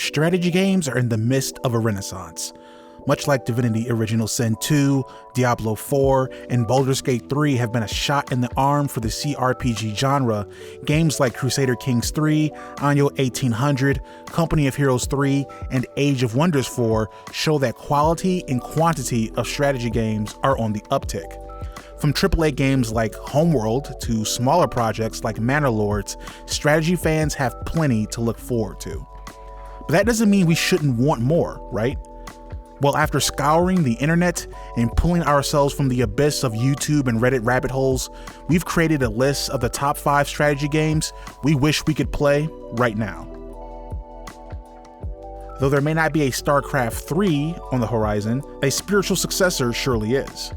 strategy games are in the midst of a renaissance. Much like Divinity Original Sin 2, Diablo 4, and Baldur's Gate 3 have been a shot in the arm for the CRPG genre, games like Crusader Kings 3, Anno 1800, Company of Heroes 3, and Age of Wonders 4 show that quality and quantity of strategy games are on the uptick. From AAA games like Homeworld to smaller projects like Manor Lords, strategy fans have plenty to look forward to. But that doesn't mean we shouldn't want more, right? Well, after scouring the internet and pulling ourselves from the abyss of YouTube and Reddit rabbit holes, we've created a list of the top 5 strategy games we wish we could play right now. Though there may not be a StarCraft 3 on the horizon, a spiritual successor surely is.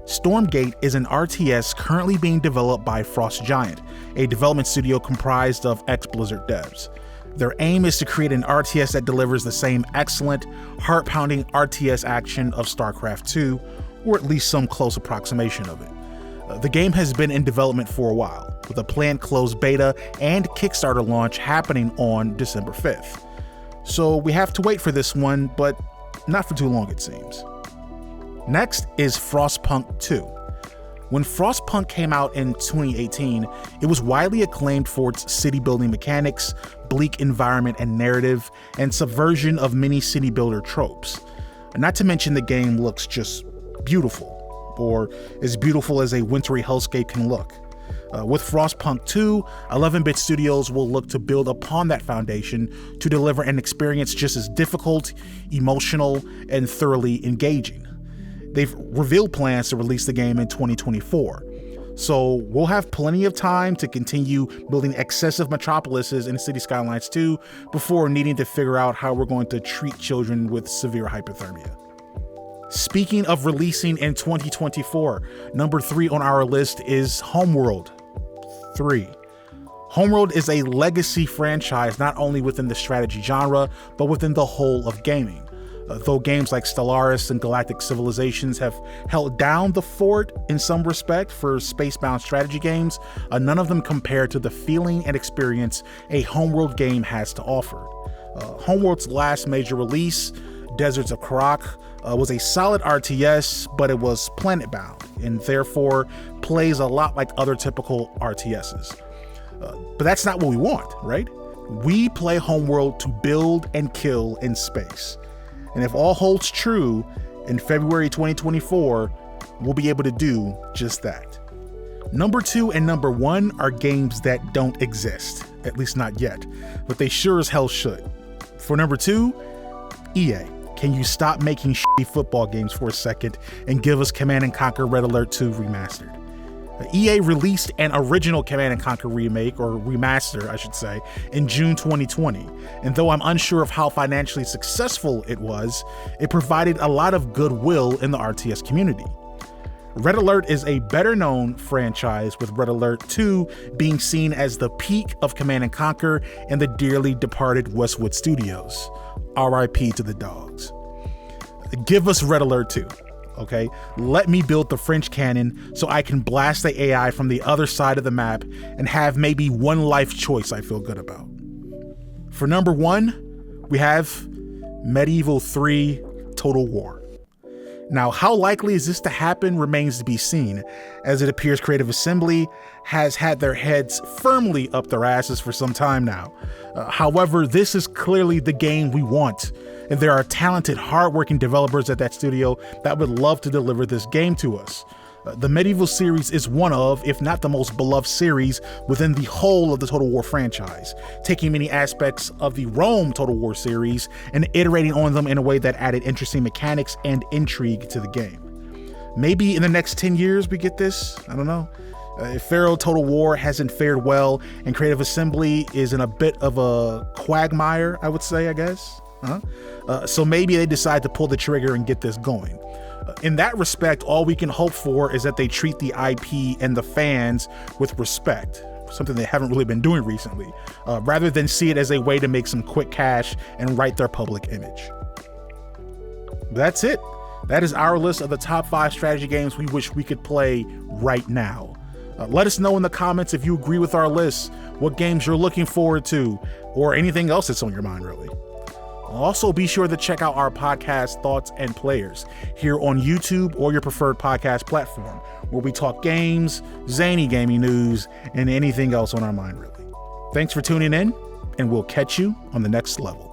Stormgate is an RTS currently being developed by Frost Giant, a development studio comprised of ex-Blizzard devs. Their aim is to create an RTS that delivers the same excellent, heart-pounding RTS action of StarCraft 2, or at least some close approximation of it. The game has been in development for a while, with a planned closed beta and Kickstarter launch happening on December 5th. So we have to wait for this one, but not for too long it seems. Next is Frostpunk 2. When Frostpunk came out in 2018, it was widely acclaimed for its city-building mechanics, bleak environment and narrative, and subversion of many city builder tropes. Not to mention the game looks just beautiful, or as beautiful as a wintry hellscape can look. With Frostpunk 2, 11-bit studios will look to build upon that foundation to deliver an experience just as difficult, emotional, and thoroughly engaging. They've revealed plans to release the game in 2024, so we'll have plenty of time to continue building excessive metropolises in City Skylines 2 before needing to figure out how we're going to treat children with severe hypothermia. Speaking of releasing in 2024, number 3 on our list is Homeworld 3. Homeworld is a legacy franchise not only within the strategy genre, but within the whole of gaming. Though games like Stellaris and Galactic Civilizations have held down the fort in some respect for space-bound strategy games, none of them compare to the feeling and experience a Homeworld game has to offer. Homeworld's last major release, Deserts of Karak, was a solid RTS, but it was planet-bound, and therefore plays a lot like other typical RTSs. But that's not what we want, right? We play Homeworld to build and kill in space. And if all holds true, in February 2024, we'll be able to do just that. Number 2 and number 1 are games that don't exist, at least not yet, but they sure as hell should. For number 2, EA. Can you stop making shitty football games for a second and give us Command & Conquer Red Alert 2 Remastered? EA released an original Command & Conquer remake, or remaster I should say, in June 2020, and though I'm unsure of how financially successful it was, it provided a lot of goodwill in the RTS community. Red Alert is a better known franchise, with Red Alert 2 being seen as the peak of Command & Conquer and the dearly departed Westwood Studios. RIP to the dogs. Give us Red Alert 2. Okay, let me build the French cannon so I can blast the AI from the other side of the map and have maybe one life choice I feel good about. For number 1, we have Medieval 3 Total War. Now, how likely is this to happen remains to be seen, as it appears Creative Assembly has had their heads firmly up their asses for some time now. However, this is clearly the game we want, and there are talented, hardworking developers at that studio that would love to deliver this game to us. The Medieval series is one of, if not the most beloved series within the whole of the Total War franchise, taking many aspects of the Rome Total War series and iterating on them in a way that added interesting mechanics and intrigue to the game. Maybe in the next 10 years we get this, I don't know. If Pharaoh Total War hasn't fared well and Creative Assembly is in a bit of a quagmire, I would say, I guess. So maybe they decide to pull the trigger and get this going. In that respect, all we can hope for is that they treat the IP and the fans with respect, something they haven't really been doing recently, rather than see it as a way to make some quick cash and right their public image. That's it. That is our list of the top 5 strategy games we wish we could play right now. Let us know in the comments if you agree with our list, what games you're looking forward to, or anything else that's on your mind, really. Also, be sure to check out our podcast Thoughts and Players here on YouTube or your preferred podcast platform, where we talk games, zany gaming news, and anything else on our mind, really. Thanks for tuning in, and we'll catch you on the next level.